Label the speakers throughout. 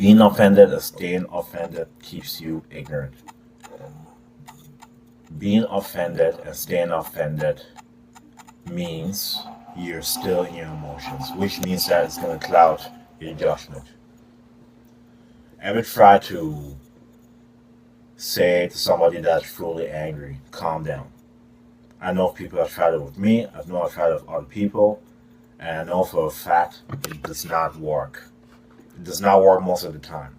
Speaker 1: Being offended and staying offended keeps you ignorant. Being offended and staying offended means you're still in your emotions, which means that it's going to cloud your judgment. Ever try to say to somebody that's truly angry, calm down? I know people have tried it with me, I know I've tried it with other people, and I know for a fact it does not work. It does not work most of the time.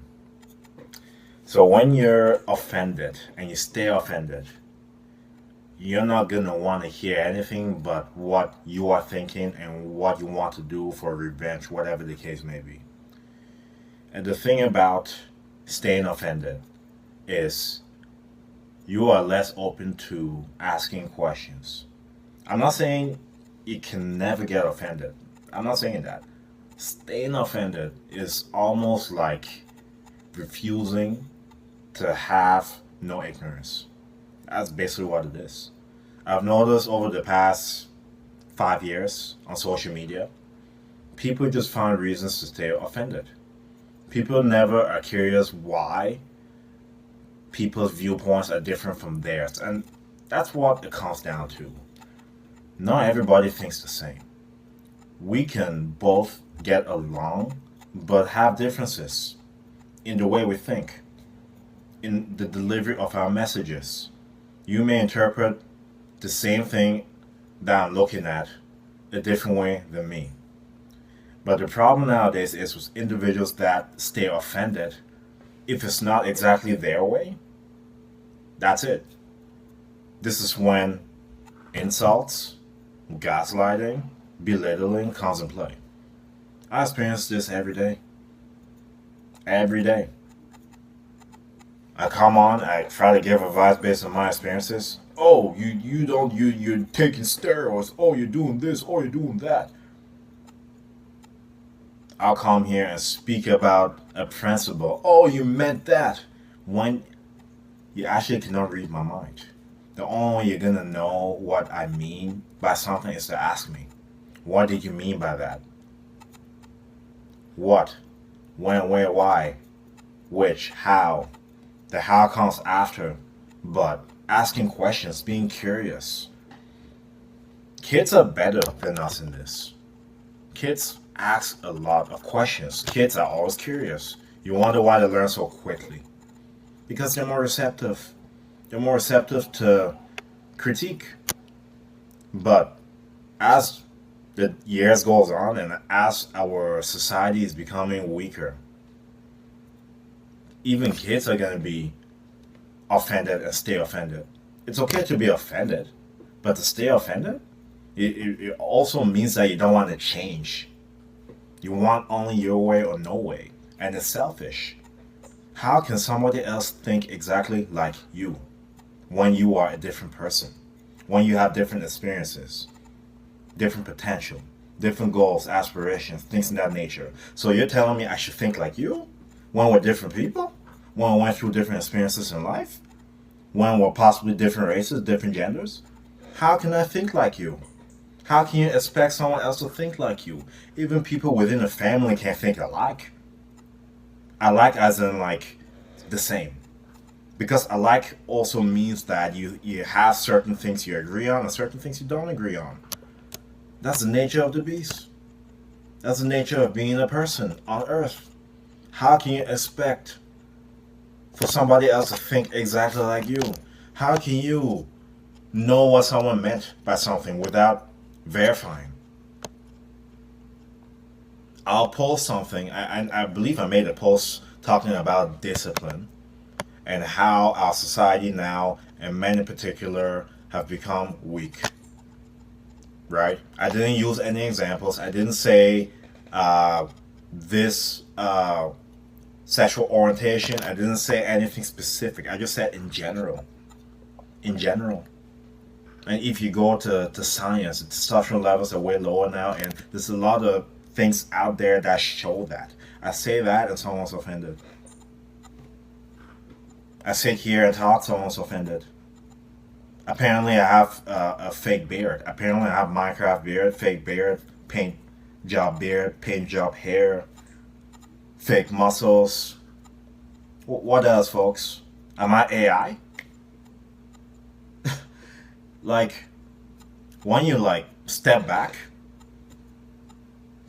Speaker 1: So when you're offended and you stay offended, you're not gonna want to hear anything but what you are thinking and what you want to do for revenge, whatever the case may be. And the thing about staying offended is you are less open to asking questions. I'm not saying you can never get offended. I'm not saying that. Staying offended is almost like refusing to have no ignorance. That's basically what it is. I've noticed over the past 5 years on social media, people just find reasons to stay offended. People never are curious why people's viewpoints are different from theirs. And that's what it comes down to. Not everybody thinks the same. We can both get along, but have differences in the way we think, in the delivery of our messages. You may interpret the same thing that I'm looking at a different way than me. But the problem nowadays is with individuals that stay offended, if it's not exactly their way, that's it. This is when insults, gaslighting, belittling comes in play. I experience this every day. Every day. I come on, I try to give advice based on my experiences. Oh, you're taking steroids. Oh, you're doing this. Oh, you're doing that. I'll come here and speak about a principle. Oh, you meant that. When you actually cannot read my mind. The only way you're gonna know what I mean by something is to ask me. What did you mean by that? What? When, where, why? Which? How? The how comes after. But asking questions, being curious. Kids are better than us in this. Kids ask a lot of questions. Kids are always curious. You wonder why they learn so quickly. Because they're more receptive. They're more receptive to critique. But as the years goes on and as our society is becoming weaker, even kids are going to be offended and stay offended. It's okay to be offended, but to stay offended, it also means that you don't want to change. You want only your way or no way, and it's selfish. How can somebody else think exactly like you when you are a different person? When you have different experiences, different potential, different goals, aspirations, things in that nature. So you're telling me I should think like you when we're different people? When we went through different experiences in life? When we're possibly different races, different genders? How can I think like you? How can you expect someone else to think like you? Even people within a family can't think alike. Alike as in like the same. Because alike also means that you have certain things you agree on and certain things you don't agree on. That's the nature of the beast. That's the nature of being a person on earth. How can you expect for somebody else to think exactly like you? How can you know what someone meant by something without verifying? I'll post something. I believe I made a post talking about discipline and how our society now, and men in particular, have become weak. Right? I didn't use any examples. I didn't say this sexual orientation. I didn't say anything specific. I just said in general. In general. And if you go to science, the testosterone levels are way lower now, and there's a lot of things out there that show that. I say that and someone's offended. I sit here and talk, someone's offended. Apparently I have a fake beard. Apparently I have Minecraft beard, fake beard, paint job beard, paint job hair, fake muscles. What else, folks? Am I AI? Like, when you like step back,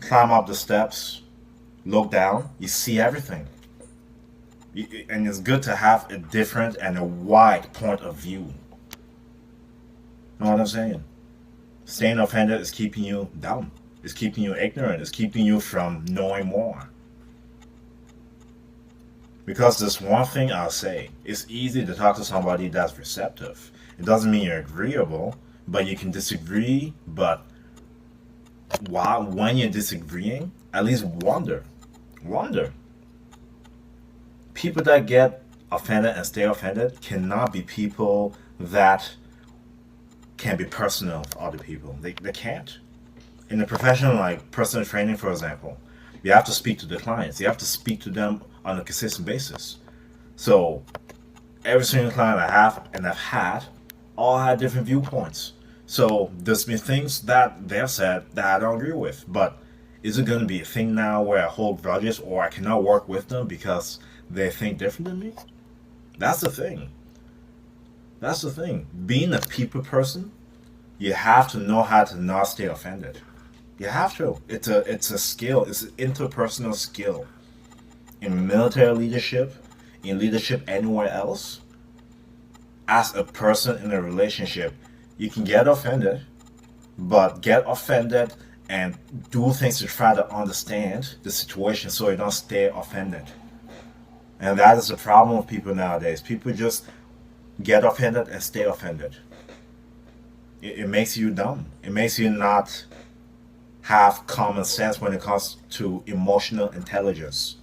Speaker 1: climb up the steps, look down, you see everything. And it's good to have a different and a wide point of view. Know what I'm saying? Staying offended is keeping you dumb. It's keeping you ignorant. It's keeping you from knowing more. Because there's one thing I'll say. It's easy to talk to somebody that's receptive. It doesn't mean you're agreeable, but you can disagree. But when you're disagreeing, at least wonder. People that get offended and stay offended cannot be people that can be personal with other people. They can't. In a profession like personal training, for example, you have to speak to the clients. You have to speak to them on a consistent basis. So every single client I have and I've had all had different viewpoints. So there's been things that they've said that I don't agree with. But is it going to be a thing now where I hold grudges or I cannot work with them because they think different than me? That's the thing. That's the thing. Being a people person, you have to know how to not stay offended. You have to. It's a skill. It's an interpersonal skill. In military leadership, in leadership anywhere else, as a person in a relationship, you can get offended, but get offended and do things to try to understand the situation so you don't stay offended. And that is the problem with people nowadays. People just get offended and stay offended. It makes you dumb. It makes you not have common sense when it comes to emotional intelligence.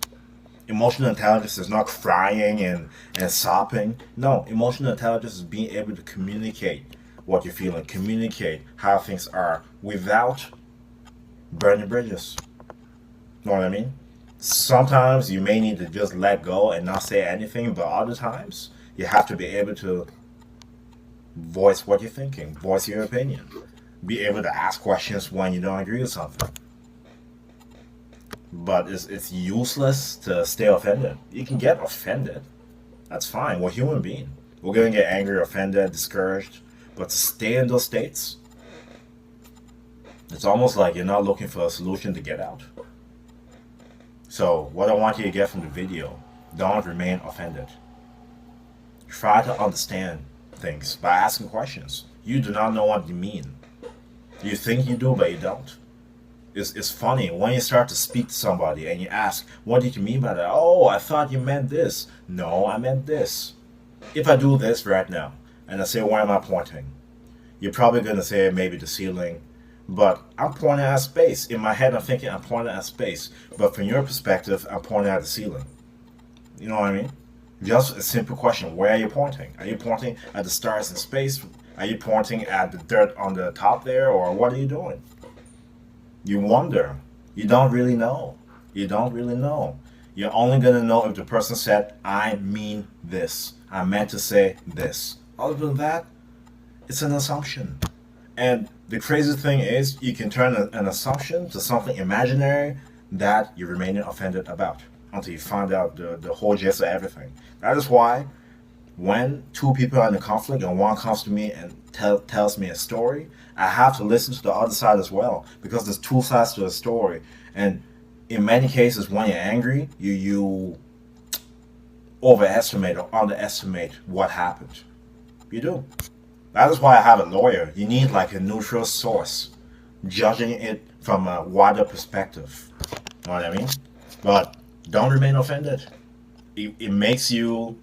Speaker 1: Emotional intelligence is not crying and sobbing. No, emotional intelligence is being able to communicate what you're feeling, communicate how things are without burning bridges. Know what I mean? Sometimes you may need to just let go and not say anything, but other times you have to be able to voice what you're thinking, voice your opinion, be able to ask questions when you don't agree with something. But it's useless to stay offended. You can get offended. That's fine. We're human beings. We're going to get angry, offended, discouraged. But to stay in those states, it's almost like you're not looking for a solution to get out. So what I want you to get from the video, don't remain offended. Try to understand things by asking questions. You do not know what you mean. You think you do, but you don't. It's funny when you start to speak to somebody and you ask, what did you mean by that? Oh, I thought you meant this. No, I meant this. If I do this right now and I say, where am I pointing? You're probably going to say maybe the ceiling, but I'm pointing at space. In my head, I'm thinking I'm pointing at space, but from your perspective, I'm pointing at the ceiling. You know what I mean? Just a simple question. Where are you pointing? Are you pointing at the stars in space? Are you pointing at the dirt on the top there? Or what are you doing? You wonder. You don't really know. You don't really know. You're only going to know if the person said, I mean this. I meant to say this. Other than that, it's an assumption. And the crazy thing is, you can turn an assumption to something imaginary that you're remaining offended about until you find out the whole gist of everything. That is why when two people are in a conflict and one comes to me and tells me a story, I have to listen to the other side as well, because there's two sides to a story. And in many cases, when you're angry, you overestimate or underestimate what happened. You do. That is why I have a lawyer. You need like a neutral source, judging it from a wider perspective. Know what I mean? But don't remain offended. It makes you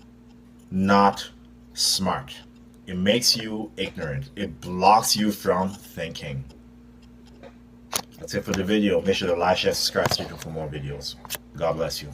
Speaker 1: not smart. It makes you ignorant. It blocks you from thinking. That's it for the video. Make sure to like, share, subscribe, stay tuned for more videos. God bless you.